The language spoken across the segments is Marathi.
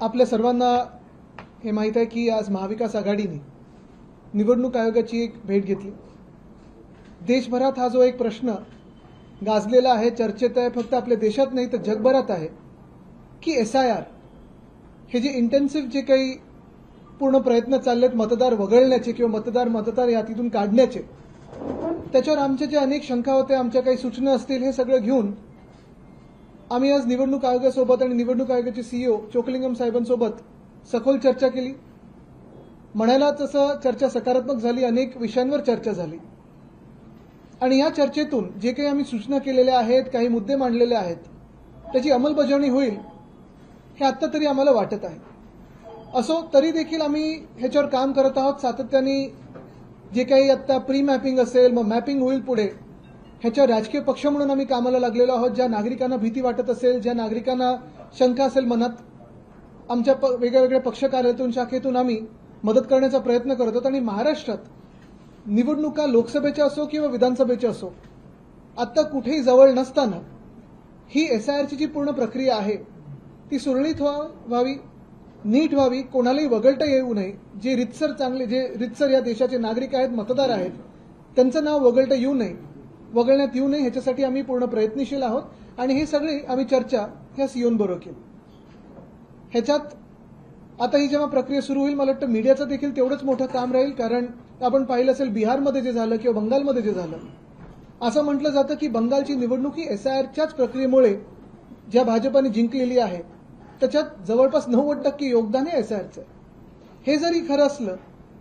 आपल्या सर्वांना हे माहीत आहे की आज महाविकास आघाडीने निवडणूक आयोगाची एक भेट घेतली। देशभरात हा जो एक प्रश्न गाजलेला आहे, चर्चेत आहे, फक्त आपल्या देशात नाही तर जगभरात आहे की SIR हे जे इंटेन्सिव्ह जे काही पूर्ण प्रयत्न चाललेत मतदार वगळण्याचे किंवा मतदार यादीतून काढण्याचे, त्याच्यावर आमच्या ज्या अनेक शंका होत्या, आमच्या काही सूचना असतील, हे सगळं घेऊन आम्ही आज निवडणूक आयोगासोबत आणि निवडणूक आयोगाचे CEO चोक्लिंगम साहेबांसोबत सखोल चर्चा केली। म्हणायला तसं चर्चा सकारात्मक झाली, अनेक विषयांवर चर्चा झाली आणि या चर्चेतून जे काही आम्ही सूचना केलेल्या आहेत, काही मुद्दे मांडलेले आहेत, त्याची अंमलबजावणी होईल हे आत्ता तरी आम्हाला वाटत आहे। असो तरी देखील आम्ही ह्याच्यावर काम करत आहोत सातत्याने। जे काही आता प्री मॅपिंग असेल, मग मॅपिंग होईल पुढे, ह्याच्यावर राजकीय पक्ष म्हणून आम्ही कामाला लागलेलो आहोत। ज्या नागरिकांना भीती वाटत असेल, ज्या नागरिकांना शंका असेल मनात, आमच्या वेगळ्या वेगळ्या पक्ष कार्यालयातून, शाखेतून आम्ही मदत करण्याचा प्रयत्न करत आहोत। आणि महाराष्ट्रात निवडणुका लोकसभेच्या असो किंवा विधानसभेच्या असो, आता कुठेही जवळ नसताना ही SIRची जी पूर्ण प्रक्रिया आहे ती सुरळीत व्हावी, नीट व्हावी, कोणालाही वगळता येऊ नये। जे रितसर या देशाचे नागरिक आहेत, मतदार आहेत, त्यांचं नाव वगळता येऊ नये, वगळण्यात येऊ नये, ह्याच्यासाठी आम्ही पूर्ण प्रयत्नशील आहोत। आणि हे सगळे आम्ही चर्चा ह्या CEOंबरोबर केली। ह्याच्यात आता ही जेव्हा प्रक्रिया सुरू होईल, मला वाटतं मीडियाचं देखील तेवढंच मोठं काम राहील। कारण आपण पाहिलं असेल बिहारमध्ये जे झालं किंवा बंगालमध्ये जे झालं, असं म्हटलं जातं की बंगालची निवडणूक ही SIRच्याच प्रक्रियेमुळे ज्या भाजपाने जिंकलेली आहे त्याच्यात जवळपास 90% योगदान हे SIRचं। हे जरी खरं असलं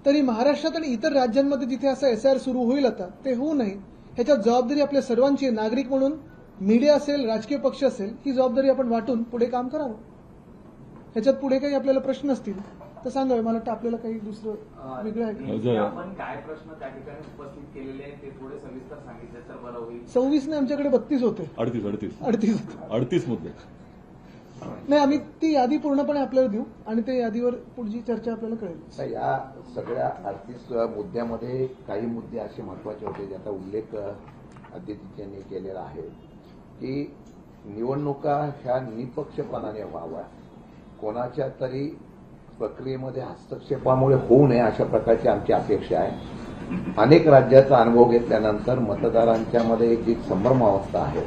तरी महाराष्ट्रात आणि इतर राज्यांमध्ये जिथे असं SIR सुरू होईल आता, ते होऊ नये ह्याच्यात जबाबदारी आपल्या सर्वांची आहे। नागरिक म्हणून मीडिया असेल, राजकीय पक्ष असेल, ही जबाबदारी आपण वाटून पुढे काम करावं। ह्याच्यात पुढे काही आपल्याला प्रश्न असतील तर सांगावे। मला वाटतं आपल्याला काही दुसरं वेगळं आहे। आपण काय प्रश्न त्या ठिकाणी उपस्थित केलेले आहेत ते थोडे सविस्तर सांगितले तर बरं होईल। 26 ने आमच्याकडे 32 होते, 38 मुद्दे नाही। आम्ही ती यादी पूर्णपणे आपल्याला देऊ आणि त्या यादीवर पुढची चर्चा आपल्याला कळेल। या सगळ्या 38 मुद्द्यामध्ये काही मुद्दे असे महत्वाचे होते ज्याचा उल्लेख अध्यक्षांनी केलेला आहे की निवडणुका ह्या निपक्षपाताने व्हाव्या, कोणाच्या तरी प्रक्रियेमध्ये हस्तक्षेपामुळे होऊ नये अशा प्रकारची आमची अपेक्षा आहे। अनेक राज्याचा अनुभव घेतल्यानंतर मतदारांच्या मध्ये जी संभ्रमावस्था आहे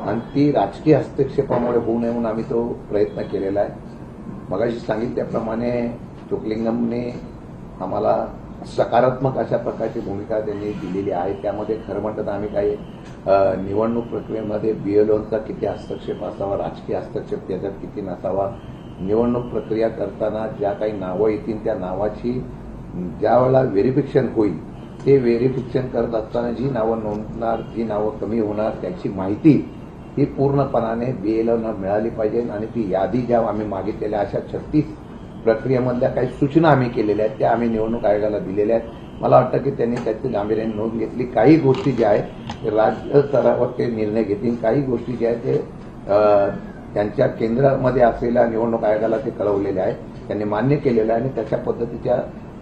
आणि ती राजकीय हस्तक्षेपामुळे होऊ नये म्हणून आम्ही तो प्रयत्न केलेला आहे। मगाशी सांगितल्याप्रमाणे चोक्लिंगमने आम्हाला सकारात्मक अशा प्रकारची भूमिका त्यांनी दिलेली आहे। त्यामध्ये खरं म्हणतात आम्ही काही निवडणूक प्रक्रियेमध्ये BLOंचा किती हस्तक्षेप असावा, राजकीय हस्तक्षेप त्याच्यात किती नसावा, निवडणूक प्रक्रिया करताना ज्या काही नावं येतील त्या नावाची ज्या वेळेला व्हेरिफिकेशन होईल, ते व्हेरिफिकेशन करत असताना जी नावं नोंदणार, जी नावं कमी होणार, त्याची माहिती ही पूर्णपणाने BLOंना मिळाली पाहिजे। आणि ती यादी ज्या आम्ही मागितलेल्या अशा 36 प्रक्रियेमधल्या काही सूचना आम्ही केलेल्या आहेत त्या आम्ही निवडणूक आयोगाला दिलेल्या आहेत। मला वाटतं की त्यांनी त्याची गांभीर्याने नोंद घेतली। काही गोष्टी ज्या आहेत ते राज्य स्तरावर ते निर्णय घेतील, काही गोष्टी ज्या आहेत ते त्यांच्या केंद्रामध्ये असलेल्या निवडणूक आयोगाला ते कळवलेले आहे, त्यांनी मान्य केलेलं आहे। आणि त्याच्या पद्धतीच्या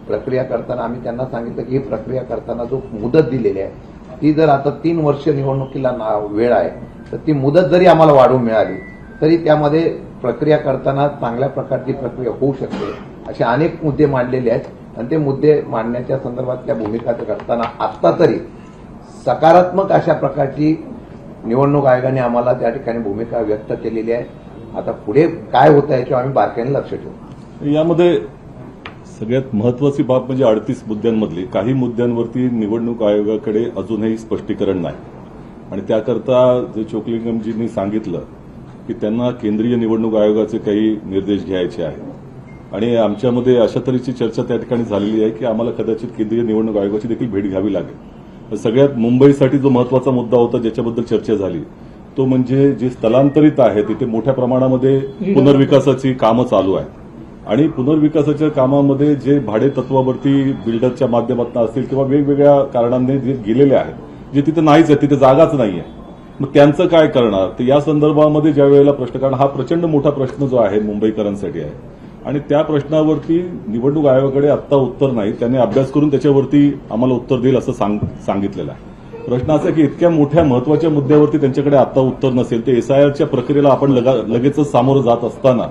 प्रक्रिया करताना आम्ही त्यांना सांगितलं की ही प्रक्रिया करताना जो मुदत दिलेली आहे ती जर आता 3 वर्ष निवडणुकीला वेळ आहे तर ती मुदत जरी आम्हाला वाढवून मिळाली तरी त्यामध्ये प्रक्रिया करताना चांगल्या प्रकारची प्रक्रिया होऊ शकते। असे अनेक मुद्दे मांडलेले आहेत आणि ते मुद्दे मांडण्याच्या संदर्भातल्या भूमिका करताना आत्ता तरी सकारात्मक अशा प्रकारची निवडणूक आयोगाने आम्हाला त्या ठिकाणी भूमिका व्यक्त केलेली आहे। आता पुढे काय होतं याच्यावर आम्ही बारकाईने लक्ष ठेवू। यामध्ये सगळ्यात महत्वाची बाब म्हणजे 38 मुद्द्यांमधली काही मुद्द्यांवरती निवडणूक आयोगाकडे अजूनही स्पष्टीकरण नाही आणि त्याकरता जे चोक्लिंगमजींनी सांगितलं की त्यांना केंद्रीय निवडणूक आयोगाचे काही निर्देश घ्यायचे आहेत आणि आमच्यामध्ये अशा तऱ्हेची चर्चा त्या ठिकाणी झालेली आहे की आम्हाला कदाचित केंद्रीय निवडणूक आयोगाची देखील भेट घ्यावी लागेल। सगळ्यात मुंबईसाठी जो महत्वाचा मुद्दा होता ज्याच्याबद्दल चर्चा झाली तो म्हणजे जे स्थलांतरित आहे तिथे मोठ्या प्रमाणामध्ये पुनर्विकासाची कामं चालू आहेत आणि पुनर्विकासाच्या कामामध्ये जे भाडे तत्वावरती बिल्डरच्या माध्यमातून असतील किंवा वेगवेगळ्या कारणांनी जे गेलेले आहेत, जे तिथे नाहीच आहे, तिथे जागाच नाहीये, मग त्यांचं काय करणार, तर या संदर्भामध्ये ज्या वेळेला प्रश्न, कारण हा प्रचंड मोठा प्रश्न जो आहे मुंबईकरांसाठी आहे आणि त्या प्रश्नावरती निवडणूक आयोगाकडे आत्ता उत्तर नाही, त्यांनी अभ्यास करून त्याच्यावरती आम्हाला उत्तर देईल असं सांगितलेलं आहे। प्रश्न असा की इतक्या मोठ्या महत्वाच्या मुद्द्यावरती त्यांच्याकडे आता उत्तर नसेल ते SIRच्या प्रक्रियेला आपण लगेचच सामोरं जात असताना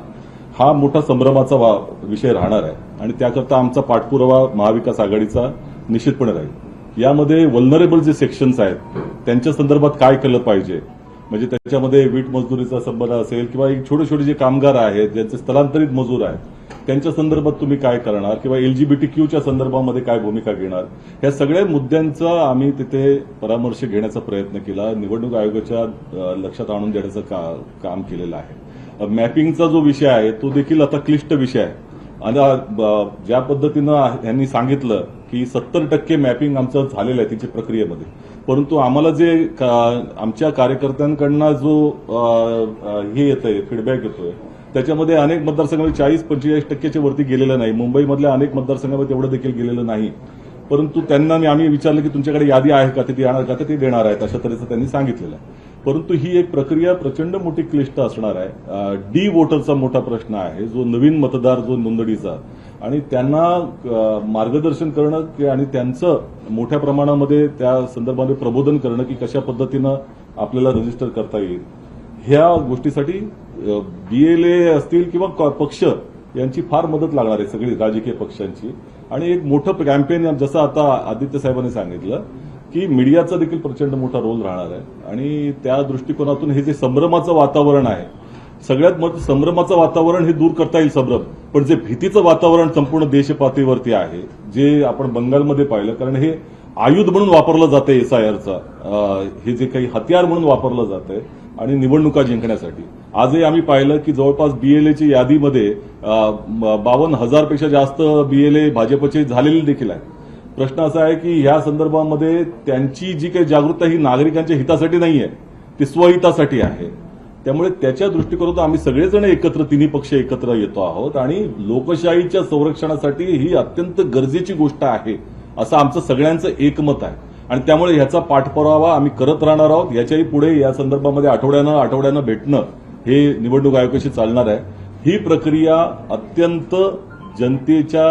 हा मोठा संभ्रमाचा विषय राहणार आहे आणि त्याकरता आमचा पाठपुरावा महाविकास आघाडीचा निश्चितपणे राहील. यामध्ये वल्नरेबल जे सेक्शन्स आहेत त्यांच्या संदर्भात काय केलं पाहिजे, म्हणजे त्याच्यामध्ये वीट मजुरीचा संबंध असेल किंवा एक छोटे छोटे जे कामगार आहेत ज्यांचे स्थलांतरित मजूर आहेत त्यांच्या संदर्भात तुम्ही काय करणार किंवा LGBTQच्या संदर्भामध्ये काय भूमिका घेणार, या सगळ्या मुद्द्यांचा आम्ही तिथे परामर्श घेण्याचा प्रयत्न केला. निवडणूक आयोगाच्या लक्षात आणून देण्याचं काम केलेलं आहे. मॅपिंगचा जो विषय आहे तो देखील आता क्लिष्ट विषय आहे आणि ज्या पद्धतीनं यांनी सांगितलं की 70% मॅपिंग आमचं झालेलं आहे तिच्या प्रक्रियेमध्ये, परंतु आम्हाला जे आमच्या कार्यकर्त्यांकडनं जो हे येतंय फीडबॅक येतोय त्याच्यामध्ये अनेक मतदारसंघामध्ये 40-45% वरती गेलेलं नाही. मुंबईमधल्या अनेक मतदारसंघामध्ये तेवढं देखील गेलेलं नाही. परंतु त्यांना आम्ही विचारलं की तुमच्याकडे यादी आहे का, ते देणार का, ते देणार आहेत अशा तऱ्हेचं त्यांनी सांगितलेलं आहे. परंतु ही एक प्रक्रिया प्रचंड मोठी क्लिष्ट असणार आहे. डी वोटरचा मोठा प्रश्न आहे, जो नवीन मतदार जो नोंदणीचा, आणि त्यांना मार्गदर्शन करणं आणि त्यांचं मोठ्या प्रमाणामध्ये त्या संदर्भामध्ये प्रबोधन करणं की कशा पद्धतीनं आपल्याला रजिस्टर करता येईल, ह्या गोष्टीसाठी BLA असतील किंवा पक्ष यांची फार मदत लागणार आहे, सगळी राजकीय पक्षांची. आणि एक मोठं कॅम्पेन जसं आता आदित्य साहेबांनी सांगितलं की मीडियाचा देखील प्रचंड मोठा रोल राहणार आहे. आणि त्या दृष्टिकोनातून हे जे संभ्रमाचं वातावरण आहे, सगळ्यात संभ्रमाचं वातावरण हे दूर करता येईल संभ्रम, पण जे भीतीचं वातावरण संपूर्ण देशपातळीवरती आहे, जे आपण बंगालमध्ये पाहिलं, कारण हे आयुध म्हणून वापरलं जातंय SIRचा, हे जे काही हत्यार म्हणून वापरलं जातंय आणि निवडणुका जिंकण्यासाठी. आजही आम्ही पाहिलं की जवळपास BLAची यादीमध्ये 52,000 पेक्षा जास्त BLA भाजपचे झालेले देखील आहे. प्रश्न असा आहे की ह्या संदर्भामध्ये त्यांची जी काही जागरूकता ही नागरिकांच्या हितासाठी नाहीये, ती स्वहितासाठी आहे. त्यामुळे त्याच्या दृष्टिकोनातून आम्ही सगळेजण एकत्र, तिन्ही पक्ष एकत्र येतो आहोत आणि लोकशाहीच्या संरक्षणासाठी ही अत्यंत गरजेची गोष्ट आहे असं आमचं सगळ्यांचं एकमत आहे. आणि त्यामुळे ह्याचा पाठपुरावा आम्ही करत राहणार आहोत. याच्याही पुढे या संदर्भामध्ये आठवड्यानं भेटणं हे निवडणूक आयोगाशी चालणार आहे. ही प्रक्रिया अत्यंत जनतेच्या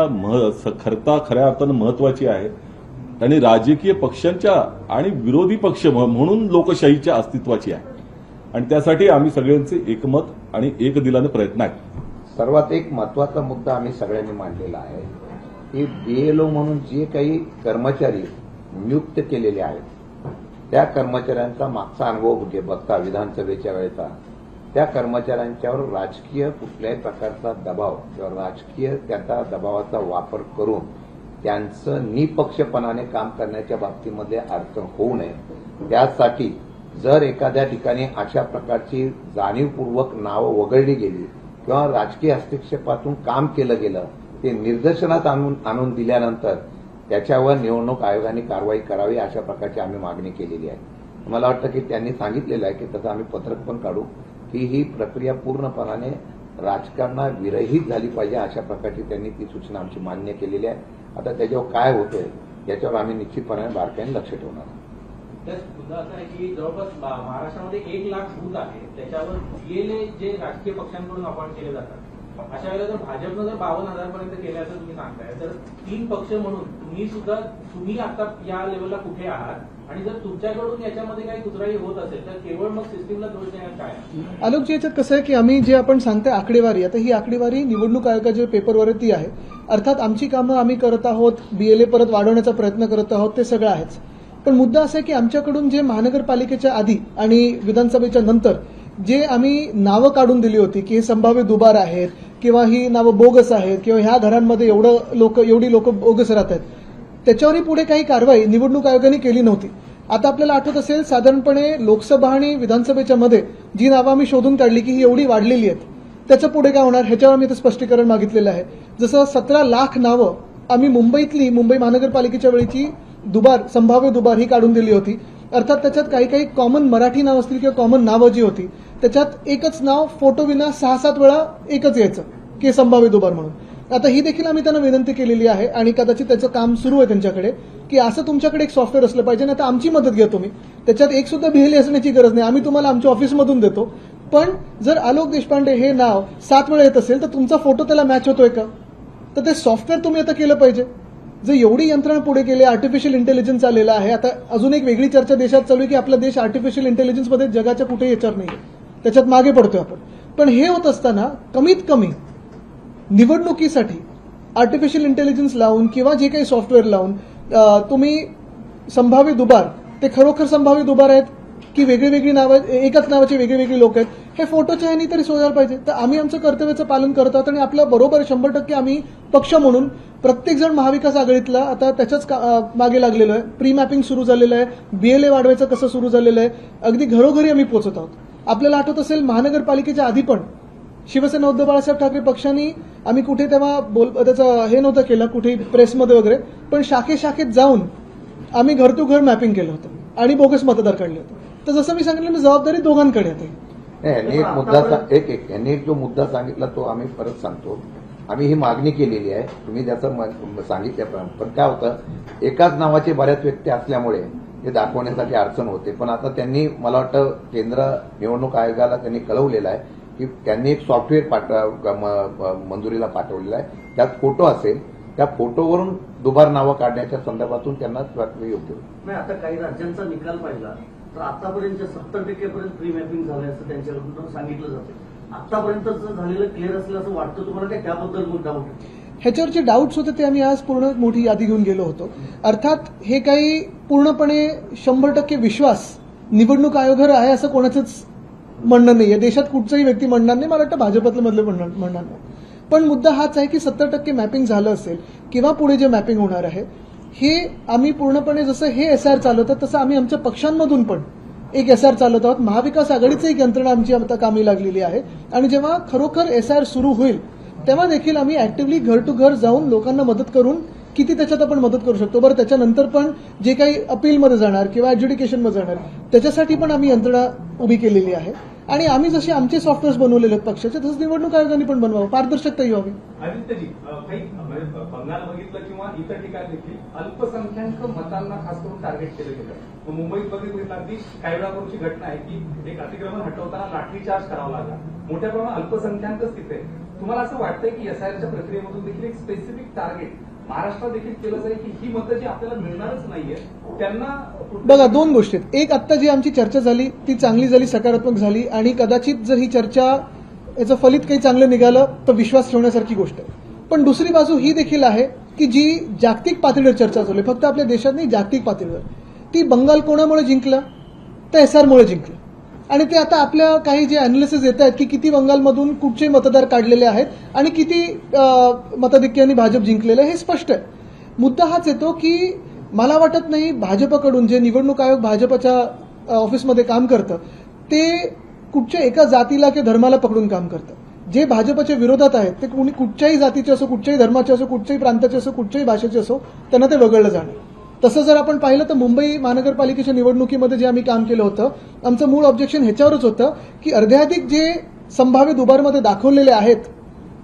खऱ्या अर्थानं महत्वाची आहे आणि राजकीय पक्षांच्या आणि विरोधी पक्ष म्हणून लोकशाहीच्या अस्तित्वाची आहे. आणि त्यासाठी आम्ही सगळ्यांचे एकमत आणि एकदिलाने प्रयत्न आहेत. सर्वात एक महत्वाचा मुद्दा आम्ही सगळ्यांनी मांडलेला आहे की BLO म्हणून जे काही कर्मचारी नियुक्त केलेले आहेत त्या कर्मचाऱ्यांचा मागचा अनुभव बघता विधानसभेच्या वेळेचा, त्या कर्मचाऱ्यांच्यावर राजकीय कुठल्याही प्रकारचा दबाव किंवा राजकीय त्याचा दबावाचा वापर करून त्यांचं निपक्षपणाने काम करण्याच्या बाबतीमध्ये अडचण होऊ नये, त्यासाठी जर एखाद्या ठिकाणी अशा प्रकारची जाणीवपूर्वक नावं वगळली गेली किंवा राजकीय हस्तक्षेपातून काम केलं गेलं, ते निदर्शनात आणून दिल्यानंतर त्याच्यावर निवडणूक आयोगाने कारवाई करावी अशा प्रकारची आम्ही मागणी केलेली आहे. मला वाटतं की त्यांनी सांगितलेलं आहे की तसं आम्ही पत्रक पण काढू की ही प्रक्रिया पूर्णपणाने राजकारणाविरहित झाली पाहिजे अशा प्रकारची त्यांनी ती सूचना आमची मान्य केलेली आहे. आता त्याच्यावर काय होतंय याच्यावर आम्ही निश्चितपणे बारकाईने लक्ष ठेवणार आहोत. मुद्दा असा आहे की जवळपास महाराष्ट्रामध्ये 1 लाख बूथ आहे, त्याच्यावर BLA जे राजकीय पक्षांकडून अपॉइंट केले जातात, अशा वेळेला जर भाजपनं जर 52,000 पर्यंत केले असं तुम्ही सांगताय, तर 3 पक्ष म्हणून तुम्ही आता या लेवलला कुठे आहात आणि जर तुमच्याकडून याच्यामध्ये काही कुचराई होत असेल तर केवळ मग सिस्टीमला दोष देण्यात काय? आलोकजी, याच्यात कसं आहे की आम्ही जे आपण सांगताय आकडेवारी, आता ही आकडेवारी निवडणूक आयोगाच्या पेपरवरती आहे. अर्थात आमची कामं आम्ही करत आहोत, BLA परत वाढवण्याचा प्रयत्न करत आहोत, ते सगळं आहेच. पण मुद्दा असा आहे की आमच्याकडून जे महानगरपालिकेच्या आधी आणि विधानसभेच्या नंतर जे आम्ही नावं काढून दिली होती की हे संभाव्य दुबार आहेत किंवा ही नावं बोगस आहेत किंवा ह्या घरांमध्ये एवढी लोक बोगस राहत आहेत, त्याच्यावरही पुढे काही कारवाई निवडणूक आयोगाने केली नव्हती. आता आपल्याला आठवत असेल साधारणपणे लोकसभा आणि विधानसभेच्या मध्ये जी नावं आम्ही शोधून काढली की ही एवढी वाढलेली आहेत, त्याचं पुढे काय होणार ह्याच्यावर आम्ही स्पष्टीकरण मागितलेलं आहे. जसं 17 लाख नावं आम्ही मुंबई महानगरपालिकेच्या वेळीची संभाव्य दुबार ही काढून दिली होती. अर्थात त्याच्यात काही कॉमन मराठी नाव असतील किंवा कॉमन नावं जी होती त्याच्यात एकच नाव फोटो विना 6-7 वेळा एकच यायचं की संभाव्य दुबार म्हणून. आता ही देखील आम्ही त्यांना विनंती केलेली आहे आणि कदाचित त्याचं काम सुरू आहे त्यांच्याकडे की असं तुमच्याकडे एक सॉफ्टवेअर असलं पाहिजे. आता आमची मदत घ्या तुम्ही, त्याच्यात एक सुद्धा BLA असण्याची गरज नाही, आम्ही तुम्हाला आमच्या ऑफिसमधून देतो. पण जर आलोक देशपांडे हे नाव 7 वेळा येत असेल तर तुमचा फोटो त्याला मॅच होतोय का, तर ते सॉफ्टवेअर तुम्ही आता केलं पाहिजे. जर एवढी यंत्रणा पुढे केली, आर्टिफिशियल इंटेलिजन्स आलेला आहे. आता अजून एक वेगळी चर्चा देशात चालू आहे की आपला देश आर्टिफिशियल इंटेलिजन्समध्ये जगाच्या कुठेही याच्यावर नाही, त्याच्यात मागे पडतोय आपण. पण हे होत असताना कमीत कमी निवडणुकीसाठी आर्टिफिशियल इंटेलिजन्स लावून किंवा जे काही सॉफ्टवेअर लावून तुम्ही संभाव्य दुबार ते खरोखर संभाव्य दुबार आहेत की वेगळी नावं एकाच नावाचे वेगळे लोक आहेत हे फोटोच्या ह्यानी तरी शोधायला पाहिजे. तर आम्ही आमचं कर्तव्याचं पालन करत आहोत आणि आपलं बरोबर 100% आम्ही पक्ष म्हणून प्रत्येकजण महाविकास आघाडीतला आता त्याच्याच मागे लागलेलो आहे. प्री मॅपिंग सुरू झालेलं आहे, BLA वाढवायचं कसं सुरू झालेलं आहे, अगदी घरोघरी आम्ही पोहोचत आहोत. आपल्याला आठवत असेल महानगरपालिकेच्या आधी पण शिवसेना उद्धव बाळासाहेब ठाकरे पक्षांनी आम्ही कुठे तेव्हा त्याचं हे नव्हतं केलं कुठे प्रेसमध्ये वगैरे, पण शाखेत जाऊन आम्ही घर टू घर मॅपिंग केलं होतं आणि बोगस मतदार काढले होते. तर जसं मी सांगितलं जबाबदारी दोघांकडे येते. यांनी एक मुद्दा यांनी जो मुद्दा सांगितला तो आम्ही परत सांगतो. आम्ही ही मागणी केलेली आहे, तुम्ही त्याचं सांगितल्याप्रमाणे. पण काय होतं, एकाच नावाचे बऱ्याच व्यक्ती असल्यामुळे ते दाखवण्यासाठी अडचण होते. पण आता त्यांनी मला वाटतं केंद्र निवडणूक आयोगाला त्यांनी कळवलेलं आहे की त्यांनी एक सॉफ्टवेअर मंजुरीला पाठवलेलं आहे, त्यात फोटो असेल, त्या फोटोवरून दुबार नावं काढण्याच्या संदर्भातून त्यांना योग्य होईल. नाही, आता काही राज्यांचा निकाल पाहिला तर आतापर्यंत 70% पर्यंत प्री मॅपिंग झालंय असं त्यांच्याकडून सांगितलं जातं. आतापर्यंतचं झालेलं क्लिअर असलं असं वाटतं तुम्हाला, काय त्याबद्दल मुद्दा होता? ह्याच्यावर जे डाऊट्स होते ते आम्ही आज पूर्ण मोठी यादी घेऊन गेलो होतो. अर्थात हे काही पूर्णपणे 100% विश्वास निवडणूक आयोगावर आहे असं कोणाचंच म्हणणं नाहीये. देशात कुठचाही व्यक्ती म्हणणार नाही, मला वाटतं भाजपातले मधले म्हणणार नाही. पण मुद्दा हाच आहे की 70% मॅपिंग झालं असेल किंवा पुढे जे मॅपिंग होणार आहे हे आम्ही पूर्णपणे जसं हे SR चालवतात तसं आम्ही आमच्या पक्षांमधून पण एक SR चालवत आहोत. महाविकास आघाडीची एक यंत्रणा आमची आता कामी लागलेली आहे आणि जेव्हा खरोखर SR सुरू होईल तेव्हा देखील आम्ही ऍक्टिव्हली घर टू घर जाऊन लोकांना मदत करून किती त्याच्यात आपण मदत करू शकतो. बरं, त्याच्यानंतर पण जे काही अपीलमध्ये जाणार किंवा एज्युडिकेशनमध्ये जाणार त्याच्यासाठी पण आम्ही यंत्रणा उभी केलेली आहे. आणि आम्ही जसे आमचे सॉफ्टवेअर्स बनवलेले आहेत पक्षाचे तसंच निवडणूक आयोगाने पण बनवावं, पारदर्शकताही व्हावी. आदित्यजी, काही बंगाल बघितलं किंवा इतर ठिकाणी देखील अल्पसंख्याक मतांना खास करून टार्गेट केलं गेलं. मुंबईत बघितलं अगदी काही वेळापूर्वीची घटना आहे की एक अतिक्रमण हटवताना लाठीचार्ज करावा लागला. मोठ्या प्रमाणात अल्पसंख्याकच तिथे. तुम्हाला असं वाटतंय की SIRच्या प्रक्रियेमधून देखील एक स्पेसिफिक टार्गेट महाराष्ट्रात देखील केलं जाईल की ही मतं जी आपल्याला मिळणारच नाहीये त्यांना? बघा, दोन गोष्टी आहेत. एक, आत्ता जी आमची चर्चा झाली ती चांगली झाली, सकारात्मक झाली आणि कदाचित जर ही चर्चा याचं फलित काही चांगलं निघालं तर विश्वास ठेवण्यासारखी गोष्ट आहे. पण दुसरी बाजू ही देखील आहे की जी जागतिक पातळीवर चर्चा चालू आहे, फक्त आपल्या देशात नाही जागतिक पातळीवर, ती बंगाल कोणामुळे जिंकलं तर SRमुळे जिंकलं. आणि ते आता आपल्या काही जे अॅनालिसिस येत आहेत की किती बंगालमधून कुठचे मतदार काढलेले आहेत आणि किती मताधिक्याने भाजप जिंकलेलं आहे हे स्पष्ट आहे. मुद्दा हाच येतो की मला वाटत नाही भाजपकडून जे निवडणूक आयोग भाजपच्या ऑफिसमध्ये काम करतं ते कुठच्या एका जातीला किंवा धर्माला पकडून काम करतं. जे भाजपच्या विरोधात आहेत ते कोणी कुठच्याही जातीचे असो, कुठच्याही धर्माचे असो, कुठच्याही प्रांताचे असो, कुठच्याही भाषेचे असो, त्यांना ते वगळलं जाणार. तसं जर आपण पाहिलं तर मुंबई महानगरपालिकेच्या निवडणुकीमध्ये जे आम्ही काम केलं होतं आमचं मूळ ऑब्जेक्शन ह्याच्यावरच होतं की अर्ध्याधिक जे संभाव्य दुबारमध्ये दाखवलेले आहेत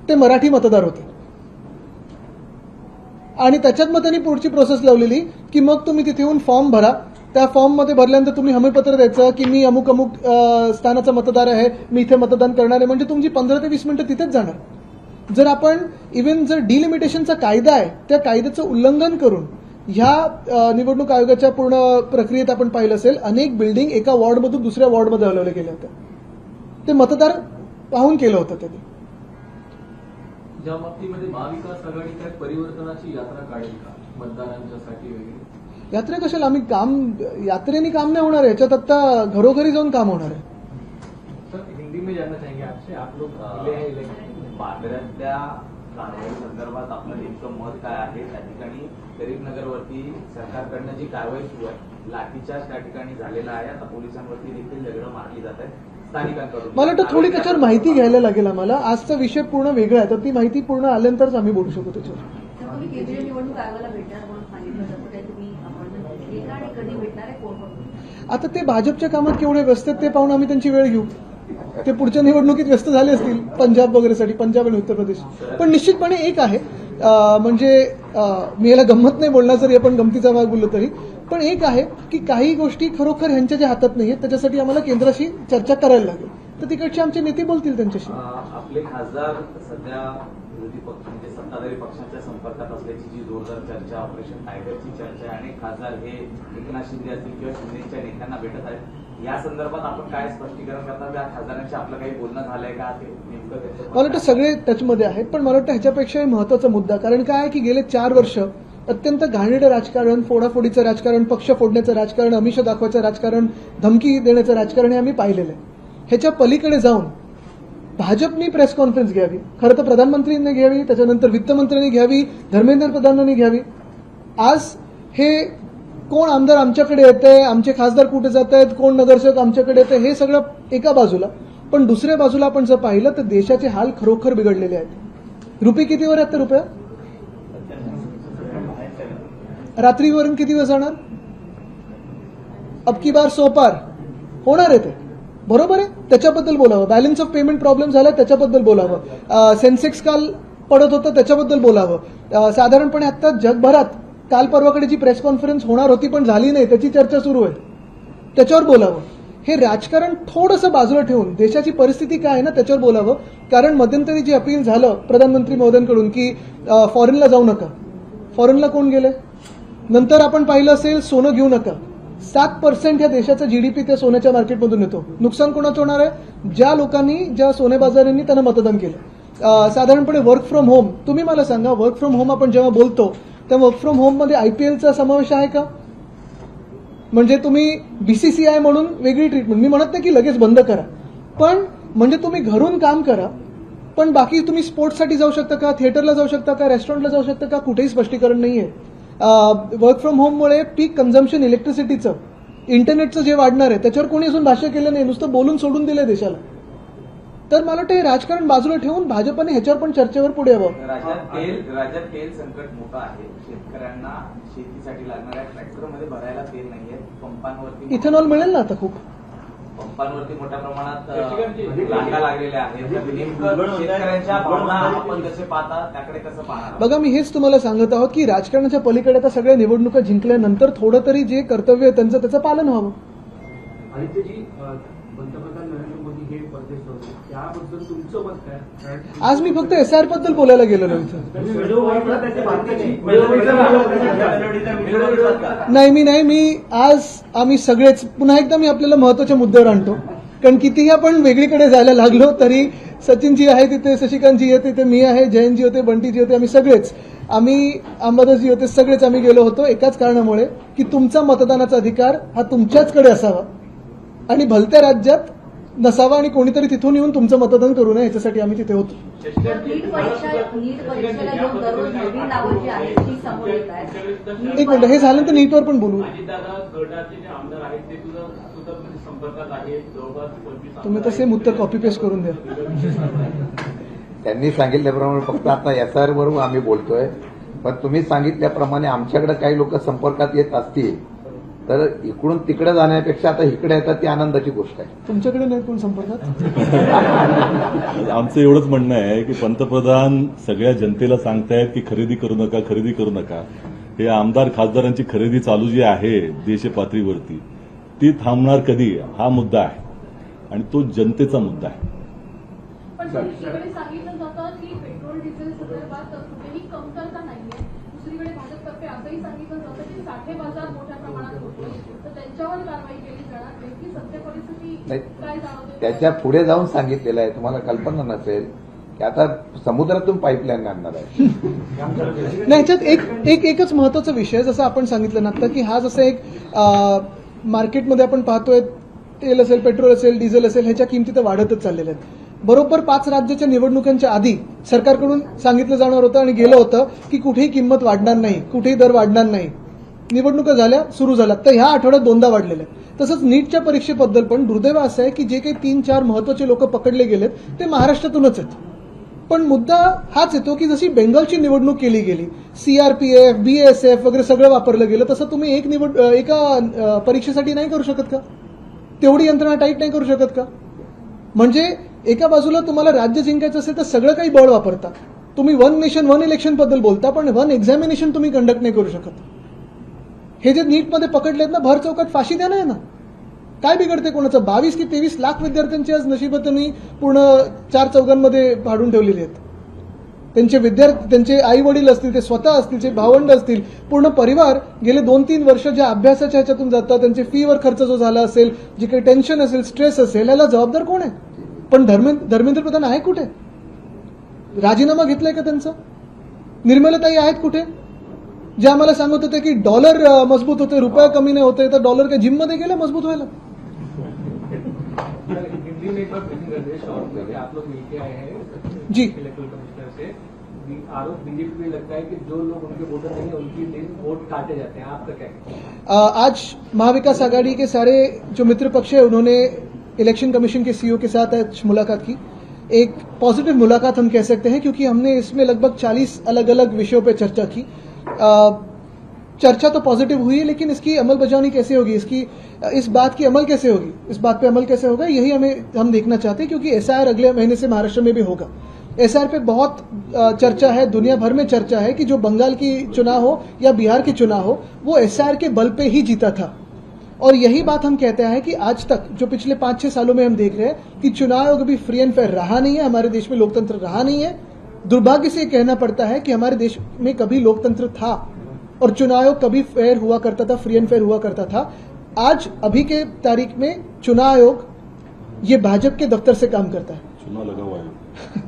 ते मराठी मतदार होते आणि त्याच्यात मग त्यांनी पुढची प्रोसेस लावलेली की मग तुम्ही तिथे येऊन फॉर्म भरा, त्या फॉर्ममध्ये भरल्यानंतर तुम्ही हमीपत्र द्यायचं की मी अमुक अमुक स्थानाचा मतदार आहे, मी इथे मतदान करणार आहे, म्हणजे तुमची 15 ते 20 मिनिटं तिथेच जाणार. जर आपण इव्हन जर डिलिमिटेशनचा कायदा आहे त्या कायद्याचं उल्लंघन करून ह्या निवडणूक आयोगाच्या पूर्ण प्रक्रियेत आपण पाहिलं असेल अनेक बिल्डिंग एका वॉर्डमधून दुसऱ्या वॉर्डमध्ये हलवल्या गेल्या होत्या. ते मतदार पाहून केलं होतं त्यांनी. ज्या बाबतीमध्ये महाविकास आघाडी काय परिवर्तनाची यात्रा काढेल का मतदारांच्यासाठी वगैरे? यात्रा कशाला, आम्ही यात्रेने काम नाही होणार आहे, याच्यात आता घरोघरी जाऊन काम होणार आहे. सर, हिंदी में जानना चाहेंगे आपसे, आप लोग बांद्र्यातल्या कारवाई संदर्भात आपलं नेमकं मत काय आहे? त्या ठिकाणी गरीबनगरवरती सरकारकडनं जी कारवाई सुरू आहे, लाठीचार्ज त्या ठिकाणी झालेला आहे, आता पोलिसांवरती देखील दगडं मारली जात आहे स्थानिकांकडून. मला वाटतं थोडी त्याच्यावर माहिती घ्यायला लागेल आम्हाला. आजचा विषय पूर्ण वेगळा आहे तर ती माहिती पूर्ण आल्यानंतरच आम्ही बोलू शकू त्याच्यावर. तुम्ही केंद्रीय निवडणूक आयोगाला भेटणार म्हणून सांगितलं जातं, काही तुम्ही अपॉइंटमेंट घेतली आणि कधी भेटणार आहे, कोण? आता ते भाजपच्या कामात केवढे व्यस्त आहेत ते पाहून आम्ही त्यांची वेळ घेऊ. ते पुढच्या निवडणुकीत व्यस्त झाले असतील पंजाब वगैरेसाठी, पंजाब आणि उत्तर प्रदेश. पण निश्चितपणे एक आहे, म्हणजे मी याला गंमत नाही बोलणार जरी आपण गमतीचा भाग बोललो तरी, पण एक आहे की काही गोष्टी खरोखर ह्यांच्या ज्या हातात नाहीयेत त्याच्यासाठी आम्हाला केंद्राशी चर्चा करायला लागेल, तर तिकडचे आमचे नेते बोलतील त्यांच्याशी. आपले खासदार सध्या विरोधी पक्ष म्हणजे सत्ताधारी पक्षांच्या संपर्कात असल्याची जी जोरदार चर्चा, ऑपरेशन टायगरची चर्चा आहे, अनेक खासदार हे एकनाथ शिंदे असतील किंवा शिंदेच्या नेत्यांना भेटत आहेत. या संदर्भात आपण काय स्पष्टीकरण करता? या खासदारांशी आपलं काही बोलणं झालंय का? ते नेमकं त्याचं मला वाटतं सगळे टचमध्ये आहेत, पण मला वाटतं ह्याच्यापेक्षाही महत्वाचा मुद्दा, कारण काय आहे की गेले 4 वर्ष अत्यंत घाणेरडं राजकारण, फोडाफोडीचं राजकारण, पक्ष फोडण्याचं राजकारण, आमिष दाखवायचं राजकारण, धमकी देण्याचं राजकारण हे आम्ही पाहिलेलं आहे. ह्याच्या पलीकडे जाऊन भाजपनी प्रेस कॉन्फरन्स घ्यावी, खरं तर प्रधानमंत्र्यांनी घ्यावी, त्याच्यानंतर वित्तमंत्र्यांनी घ्यावी, धर्मेंद्र प्रधानांनी घ्यावी. आज हे कोण आमदार आमच्याकडे येतंय, आमचे खासदार कुठे जात आहेत, कोण नगरसेवक आमच्याकडे येते, हे सगळं एका बाजूला, पण दुसऱ्या बाजूला आपण जर पाहिलं तर देशाचे हाल खरोखर बिघडलेले आहेत. रुपये कितीवर आहेत? रुपये रात्रीवरून कितीवर जाणार? अब की बार 100 पार होणार आहे ते, बरोबर आहे, त्याच्याबद्दल बोलावं. बॅलन्स ऑफ पेमेंट प्रॉब्लेम झाला त्याच्याबद्दल बोलावं. सेन्सेक्स काल पडत होतं त्याच्याबद्दल बोलावं. साधारणपणे आता जगभरात काल परवाकडे जी प्रेस कॉन्फरन्स होणार होती पण झाली नाही, त्याची चर्चा सुरू आहे, त्याच्यावर बोलावं. हे राजकारण थोडंसं बाजूला ठेवून देशाची परिस्थिती काय आहे ना त्याच्यावर बोलावं. कारण मध्यंतरी जे अपील झालं प्रधानमंत्री महोदयांकडून की फॉरेनला जाऊ नका, फॉरेनला कोण गेले? नंतर आपण पाहिलं असेल सोनं घेऊ नका. 7% या देशाचा जीडीपी त्या सोन्याच्या मार्केटमधून येतो. नुकसान कोणाचं होणार आहे? ज्या लोकांनी, ज्या सोने बाजारांनी त्यांना मतदान केलं. साधारणपणे वर्क फ्रॉम होम, तुम्ही मला सांगा, वर्क फ्रॉम होम आपण जेव्हा बोलतो त्या वर्क फ्रॉम होम मध्ये आयपीएलचा समावेश आहे का? म्हणजे तुम्ही बीसीसीआय म्हणून वेगळी ट्रीटमेंट, मी म्हणत नाही की लगेच बंद करा, पण म्हणजे तुम्ही घरून काम करा, पण बाकी तुम्ही स्पोर्ट्ससाठी जाऊ शकता का, थिएटरला जाऊ शकता का, रेस्टॉरंटला जाऊ शकता का? कुठेही स्पष्टीकरण नाहीये. वर्क फ्रॉम होममुळे पीक कन्झम्पशन इलेक्ट्रिसिटीचं, इंटरनेटचं जे वाढणार आहे त्याच्यावर कोणी अजून भाष्य केलं नाही, नुसतं बोलून सोडून दिलंय देशाला. तर मला वाटतं हे राजकारण बाजूला ठेवून भाजपने ह्याच्यावर पण चर्चेवर पुढे यावं. राज्यात तेल संकट मोठं आहे. शेतकऱ्यांना शेतीसाठी लागणाऱ्या ट्रॅक्टरमध्ये भरायला तेल नाहीये. पंपांवरती इथेनॉल मिळेल ना आता खूप. पंपांवरती मोठ्या प्रमाणात लाटा लागलेल्या आहेत. तर नेमकं शेतकऱ्यांच्या भावना आपण कसे पाहता, त्याकडे कसं पाहणार? बघा, मी हेच तुम्हाला सांगत आहोत की राजकारणाच्या पलीकडे आता सगळ्या निवडणुका जिंकल्यानंतर थोडं तरी जे कर्तव्य आहे त्यांचं त्याचं पालन व्हावं. आणि ते जी पंतप्रधान नरेंद्र मोदी हे परदेश होते त्याबद्दल तुमचं मत काय? आज मी फक्त एसआर बद्दल बोलायला गेलेलो इथं. मी आज आम्ही सगळेच पुन्हा एकदा मी आपल्याला महत्वाच्या मुद्द्यावर आणतो, कारण कितीही आपण वेगळीकडे जायला लागलो तरी सचिनजी आहे तिथे, शशिकांतजी आहे तिथे, मी आहे, जयंतजी होते, बंटीजी होते, आम्ही सगळेच, आम्ही अंबादासजी होते, सगळेच आम्ही गेलो होतो एकाच कारणामुळे की तुमचा मतदानाचा अधिकार हा तुमच्याचकडे असावा आणि भलत्या राज्यात नसावा आणि कोणीतरी तिथून येऊन तुमचं मतदान करू नये याच्यासाठी आम्ही तिथे होतो. नीट परीक्षेला घेऊन दररोज नवीन नावं जी आहेत ती समोर येत आहेत. एक मिनिट, हे झालं तर नीटवर पण बोलू. तुम्ही तसे उत्तर कॉपी पेस्ट करून द्या. त्यांनी सांगितल्याप्रमाणे फक्त आता एसआर वरून आम्ही बोलतोय, पण तुम्ही सांगितल्याप्रमाणे आमच्याकडे काही लोक संपर्कात येत असतील तर इकडून तिकडे जाण्यापेक्षा आता इकडे येतात ती आनंदाची गोष्ट आहे. तुमच्याकडे नाही कोण संपर्कात? आमचं एवढंच म्हणणं आहे की पंतप्रधान सगळ्या जनतेला सांगतायत की खरेदी करू नका, खरेदी करू नका. हे आमदार खासदारांची खरेदी चालू जी आहे देश पातळीवरती ती थांबणार कधी हा मुद्दा आहे आणि तो जनतेचा मुद्दा आहे. पण दुसरीकडे सांगितलं जातं की पेट्रोल डिझेल संदर्भात कुठेही कमतरता नाहीये. दुसरीकडे भाजपतर्फे असंही सांगितलं जातं की साठे बाजार मोठ्या प्रमाणात होतोय, तर त्यांच्यावर कारवाई केली जाणार. नेमकी सत्य परिस्थिती काय जाणवते? त्याच्या पुढे जाऊन सांगितलेलं आहे, तुम्हाला कल्पना नसेल की आता समुद्रातून पाईपलाईन आणणार आहे. नाही, याच्यात एकच महत्वाचा विषय, जसं आपण सांगितलं ना आता की हा जसं एक मार्केटमध्ये आपण पाहतोय तेल असेल, पेट्रोल असेल, डिझेल असेल, ह्याच्या किमती तर वाढतच चाललेल्या आहेत. बरोबर 5 राज्याच्या निवडणुकांच्या आधी सरकारकडून सांगितलं जाणार होतं आणि गेलं होतं की कुठेही किंमत वाढणार नाही, कुठेही दर वाढणार नाही. निवडणुका झाल्या, सुरू झाल्या, तर ह्या आठवड्यात 2दा वाढलेल्या. तसंच नीटच्या परीक्षेबद्दल पण दुर्दैव असं आहे की जे काही 3-4 महत्वाचे लोक पकडले गेलेत ते महाराष्ट्रातूनच आहेत. पण मुद्दा हाच येतो की जशी बेंगॉलची निवडणूक केली गेली, सीआरपीएफ, बीएसएफ वगैरे सगळं वापरलं गेलं, तसं तुम्ही एका परीक्षेसाठी नाही करू शकत का? तेवढी यंत्रणा टाईट नाही करू शकत का? म्हणजे एका बाजूला तुम्हाला राज्य जिंकायचं असेल तर सगळं काही बळ वापरता. तुम्ही 1 नेशन 1 इलेक्शन बद्दल बोलता, पण 1 एक्झामिनेशन तुम्ही कंडक्ट नाही करू शकत. हे जे नीटमध्ये पकडलेत ना, भर चौकात फाशी द्या ना. काय बिघडते कोणाचं? 22 की 23 लाख विद्यार्थ्यांची आज नशिबा त्यांनी पूर्ण 4 चौघांमध्ये भाडून ठेवलेली आहेत. त्यांचे विद्यार्थी, त्यांचे आई वडील असतील, ते स्वतः असतील, ते भावंड असतील, पूर्ण परिवार गेले 2-3 वर्ष ज्या अभ्यासाच्या ह्याच्यातून जातात, त्यांचे फीवर खर्च जो झाला असेल, जे काही टेन्शन असेल, स्ट्रेस असेल, याला जबाबदार कोण आहे? पण धर्मेंद्र प्रधान आहे कुठे? राजीनामा घेतलाय का त्यांचा? निर्मलाताई आहेत कुठे? जे आम्हाला सांगत होते की डॉलर मजबूत होते, रुपया कमी नाही होते, तर डॉलर काय जिम मध्ये गेला मजबूत व्हायला? हिंदी में एक बार ब्रीफिंग कर दे शॉर्ट में कि आप लोग मिलके आए हैं जी। इलेक्टोरल कमिश्नर से आरोप बीजेपी में लगता है कि जो लोग उनके वोटर नहीं है उनकी दिन वोट काटे जाते हैं, आपका क्या कहना है? आज महाविकास आघाड़ी के सारे जो मित्र पक्ष है उन्होंने इलेक्शन कमीशन के सीईओ के साथ आज मुलाकात की। एक पॉजिटिव मुलाकात हम कह सकते हैं, क्योंकि हमने इसमें लगभग 40 अलग अलग विषयों पर चर्चा की। चर्चा तो पॉजिटिव हुई है, लेकिन इसकी अमलबजावनी कैसे होगी, इस बात की अमल कैसे होगी, इस बात पे अमल कैसे होगा, यही हम देखना चाहते हैं, क्योंकि एसआईआर अगले महीने से महाराष्ट्र में भी होगा। एसआईआर पे बहुत चर्चा है, दुनिया भर में चर्चा है कि जो बंगाल की चुनाव हो या बिहार की चुनाव हो, वो एसआईआर के बल पे ही जीता था। और यही बात हम कहते हैं कि आज तक जो पिछले 5-6 सालों में हम देख रहे हैं कि चुनाव कभी फ्री एंड फेयर रहा नहीं है, हमारे देश में लोकतंत्र रहा नहीं है। दुर्भाग्य से कहना पड़ता है कि हमारे देश में कभी लोकतंत्र था और चुनाव आयोग कभी फेयर हुआ करता था, फ्री एंड फेयर हुआ करता था। आज अभी के तारीख में चुनाव आयोग ये भाजपा के दफ्तर से काम करता है, चुनाव लगा हुआ है।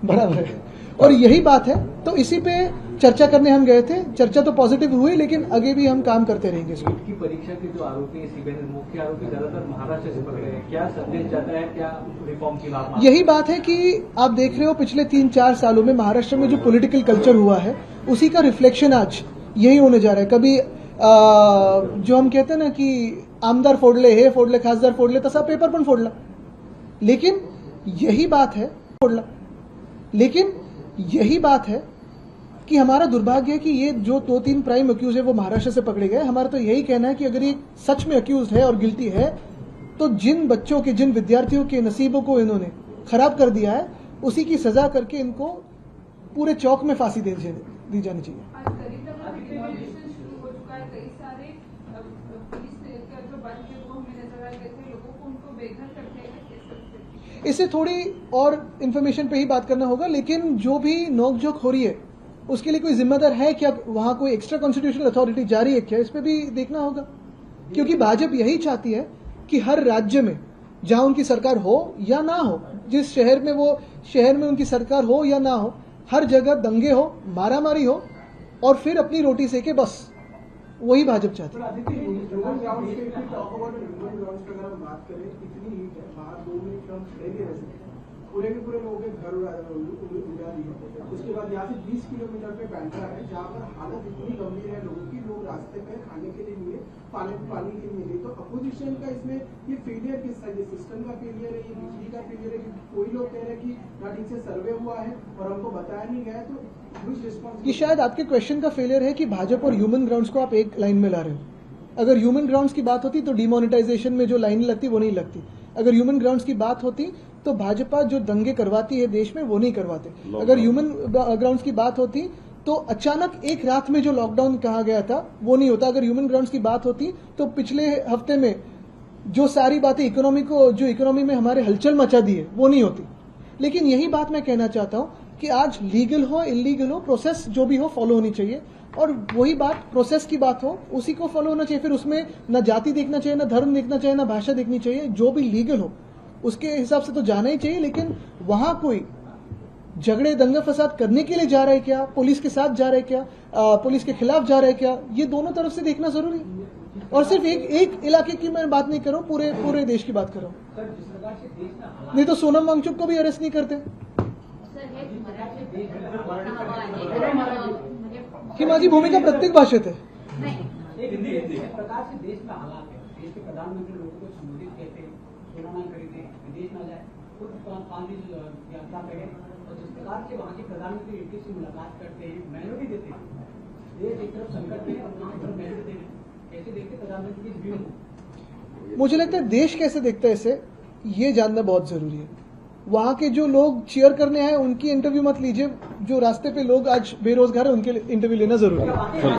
बराबर है, और यही बात है। तो इसी पे चर्चा करने हम गए थे। चर्चा तो पॉजिटिव हुई, लेकिन आगे भी हम काम करते रहेंगे इसमें। नीट की परीक्षा के जो आरोपी है, सीबीआई ने मुख्य आरोपी ज्यादातर महाराष्ट्र से पकड़े हैं, क्या संदेश जाता है, क्या रिफॉर्म की बात? यही बात है कि आप देख रहे हो पिछले 3-4 सालों में महाराष्ट्र में जो पॉलिटिकल कल्चर हुआ है, उसी का रिफ्लेक्शन आज यही होने जा रहा है। कभी जो हम कहते हैं ना कि आमदार फोडले, हे फोडले, खासदार फोडले, तसा पेपर पण फोडला। लेकिन यही बात है कि हमारा दुर्भाग्य है कि ये जो 2-3 प्राइम अक्यूज है वो महाराष्ट्र से पकड़े गए। हमारा तो यही कहना है कि अगर ये सच में अक्यूज है और गिल्टी है, तो जिन बच्चों के, जिन विद्यार्थियों के नसीबों को इन्होंने खराब कर दिया है, उसी की सजा करके इनको पूरे चौक में फांसी दी जानी चाहिए। आज करीबनगर डिमोलिशन शुरू हो चुका है, कई सारे पुलिस का जो बल है वो हमें नजर आ गए थे, लोगों को उनको बेघर कर दिया गया। इससे थोड़ी और इन्फॉर्मेशन पे ही बात करना होगा, लेकिन जो भी नोकझोंक हो रही है उसके लिए कोई जिम्मेदार है क्या, वहां कोई एक्स्ट्रा कॉन्स्टिट्यूशनल अथॉरिटी जारी है क्या, इस पे भी देखना होगा। क्योंकि भाजपा यही चाहती है कि हर राज्य में जहां उनकी सरकार हो या ना हो, जिस शहर में उनकी सरकार हो या ना हो, हर जगह दंगे हो, मारामारी हो और फिर अपनी रोटी सेके, बस वही भाजपा चाहती है। पूरे के पूरे लोगों के घर उड़ा दिए। उसके बाद यहाँ से 20 किलोमीटर पे बैंड्रा है, जहाँ पर हालत इतनी गंभीर है लोगों की, लोग रास्ते पे खाने के लिए मिले, पानी के लिए मिले। तो अपोजिशन का इसमें ये फेलियर किस साइड, सिस्टम का फेलियर है, ये बिजली का फेलियर है? कोई लोग कह रहे हैं कि ना ठीक से सर्वे हुआ है और हमको बताया नहीं गया। तो ये शायद आपके क्वेश्चन का फेलियर है कि भाजपा और ह्यूमन ग्राउंड्स को आप एक लाइन में ला रहे हो। अगर ह्यूमन ग्राउंड्स की बात होती तो डिमोनेटाइजेशन में जो लाइन लगती वो नहीं लगती। अगर ह्यूमन ग्राउंड्स की बात होती तो भाजपा जो दंगे करवाती है देश में वो नहीं करवाते। अगर ह्यूमन ग्राउंड्स की बात होती तो अचानक एक रात में जो लॉकडाउन कहा गया था वो नहीं होता। अगर ह्यूमन ग्राउंड्स की बात होती तो पिछले हफ्ते में जो सारी बातें इकोनॉमी में हमारे हलचल मचा दी है वो नहीं होती। लेकिन यही बात मैं कहना चाहता हूं कि आज लीगल हो इलीगल हो, प्रोसेस जो भी हो फॉलो होनी चाहिए, और वही बात प्रोसेस की बात हो उसी को फॉलो होना चाहिए। फिर उसमें न जाति देखना चाहिए, न धर्म देखना चाहिए, न भाषा देखनी चाहिए। जो भी लीगल हो उसके हिसाब से तो जाना ही चाहिए। लेकिन वहां कोई झगड़े दंगा फसाद करने के लिए जा रहा है क्या, पुलिस के साथ जा रहा है क्या, पुलिस के खिलाफ जा रहा है क्या, ये दोनों तरफ से देखना जरूरी है। और सिर्फ एक इलाके की मैं बात नहीं कर रहा हूं, पूरे देश की बात कर रहा हूं। नहीं तो सोनम वांगचुक को भी अरेस्ट नहीं करते। ही माझी भूमिका प्रत्येक भाषेत आहे। प्रकार से देश में हालात है, देश के प्रधानमंत्री लोगों को संबोधित कहते हैं, चुनाव खरीदे, विदेश न जाए, खुद 5 दिन यात्रा पे है, और जिस प्रकार से वहाँ के प्रधानमंत्री इनकी से मुलाकात करते हैं, मेलोडी देते हैं, देश एक तरफ संकट में और दूसरी तरफ मेलोडी देते हैं, कैसे देखते प्रधानमंत्री की व्यू? मुझे लगता है देश कैसे देखता है इसे ये जानना बहुत जरूरी है। वहां के जो लोग चीयर करने आए उनकी इंटरव्यू मत लीजिए, जो रास्ते पे लोग आज बेरोजगार है उनके इंटरव्यू लेना जरूरी है।